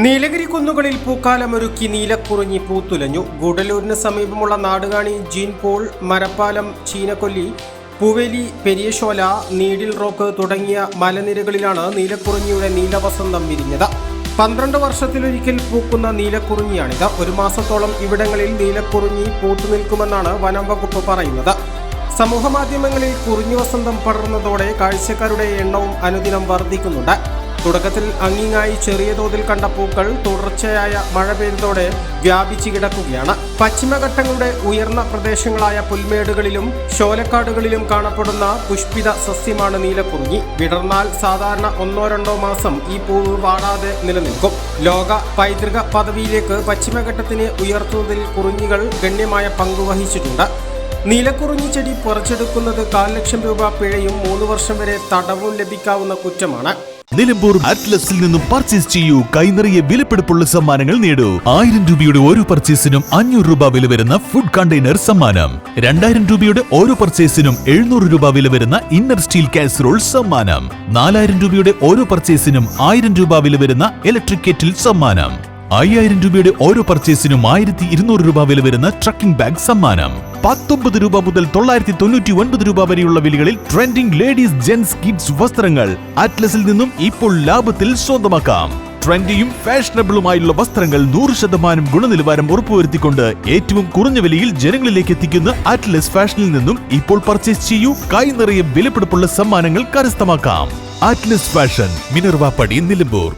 നീലഗിരി കുന്നുകളിൽ പൂക്കാലമൊരുക്കി നീലക്കുറിഞ്ഞി പൂത്തുലഞ്ഞു. ഗൂഡല്ലൂരിന് സമീപമുള്ള Nadukani, gene pool, Marappalam, Cheenakolli, Poovely, Periyashola, needle rock തുടങ്ങിയ മലനിരകളിലാണ് നീലക്കുറിഞ്ഞിയുടെ നീലവസന്തം വിരിഞ്ഞത്. 12 വർഷത്തിലൊരിക്കൽ പൂക്കുന്ന നീലക്കുറിഞ്ഞിയാണിത്. 1 മാസത്തോളം ഇവിടങ്ങളിൽ നീലക്കുറിഞ്ഞി പൂത്തുനിൽക്കുമെന്നാണ് വനം വകുപ്പ് പറയുന്നത്. സമൂഹമാധ്യമങ്ങളിൽ കുറിഞ്ഞി വസന്തം പടർന്നതോടെ കാഴ്ചക്കാരുടെ എണ്ണവും അനുദിനം വർദ്ധിക്കുന്നുണ്ട്. തുടക്കത്തിൽ അങ്ങിങ്ങായി ചെറിയ തോതിൽ കണ്ട പൂക്കൾ തുടർച്ചയായ മഴ പെയ്തതോടെ വ്യാപിച്ചു കിടക്കുകയാണ്. പശ്ചിമഘട്ടങ്ങളുടെ ഉയർന്ന പ്രദേശങ്ങളായ പുൽമേടുകളിലും ശോലക്കാടുകളിലും കാണപ്പെടുന്ന പുഷ്പിത സസ്യമാണ് നീലക്കുറിഞ്ഞി. വിടർന്നാൽ സാധാരണ 1-2 മാസം ഈ പൂവ് വാടാതെ നിലനിൽക്കും. ലോക പൈതൃക പദവിയിലേക്ക് പശ്ചിമഘട്ടത്തിനെ ഉയർത്തുന്നതിൽ കുറിഞ്ഞികൾ ഗണ്യമായ പങ്കുവഹിച്ചിട്ടുണ്ട്. നീലക്കുറിഞ്ഞി ചെടി പറിച്ചെടുക്കുന്നത് 4 ലക്ഷം രൂപ പിഴയും 3 വർഷം വരെ തടവും ലഭിക്കാവുന്ന കുറ്റമാണ്. നിലമ്പൂർ അറ്റ്ലസിൽ നിന്നും പർച്ചേസ് ചെയ്യൂ. കൈനിറിയ വിലപിടിപ്പുള്ള സമ്മാനങ്ങൾ നേടൂ. 1000 രൂപയുടെ ഓരോ പർച്ചേസിനും 500 രൂപ വില വരുന്ന ഫുഡ് കണ്ടെയ്നർ സമ്മാനം. 2000 രൂപയുടെ ഓരോ പർച്ചേസിനും 700 രൂപ വില വരുന്ന ഇന്നർ സ്റ്റീൽ കാസറോൾ സമ്മാനം. 4000 രൂപയുടെ ഓരോ പർച്ചേസിനും 1000 രൂപ വില വരുന്ന ഇലക്ട്രിക് കെറ്റിൽ സമ്മാനം. 5000 രൂപയുടെ ഓരോ പർച്ചേസിനും 1200 രൂപ വില വരുന്ന ട്രക്കിംഗ് ബാഗ് സമ്മാനം. 19 രൂപ മുതൽ 999 രൂപ വരെയുള്ള വിലകളിൽ ട്രെൻഡിംഗ് ലേഡീസ്, ജെന്റ്സ്, കിഡ്സ് വസ്ത്രങ്ങൾ അറ്റ്ലസിൽ നിന്നും ഇപ്പോൾ ലാഭത്തിൽ സ്വന്തമാക്കാം. ട്രെൻഡിയും ഫാഷനബിളുമായുള്ള വസ്ത്രങ്ങൾ 100% ഗുണനിലവാരം ഉറപ്പുവരുത്തിക്കൊണ്ട് ഏറ്റവും കുറഞ്ഞ വിലയിൽ ജനങ്ങളിലേക്ക് എത്തിക്കുന്ന അറ്റ്ലസ് ഫാഷനിൽ നിന്നും ഇപ്പോൾ പർച്ചേസ് ചെയ്യൂ. കൈ നിറയെ വിലപിടിപ്പുള്ള സമ്മാനങ്ങൾ കരസ്ഥമാക്കാം. അറ്റ്ലസ് ഫാഷൻ, മിനർവ പടി, നിലമ്പൂർ.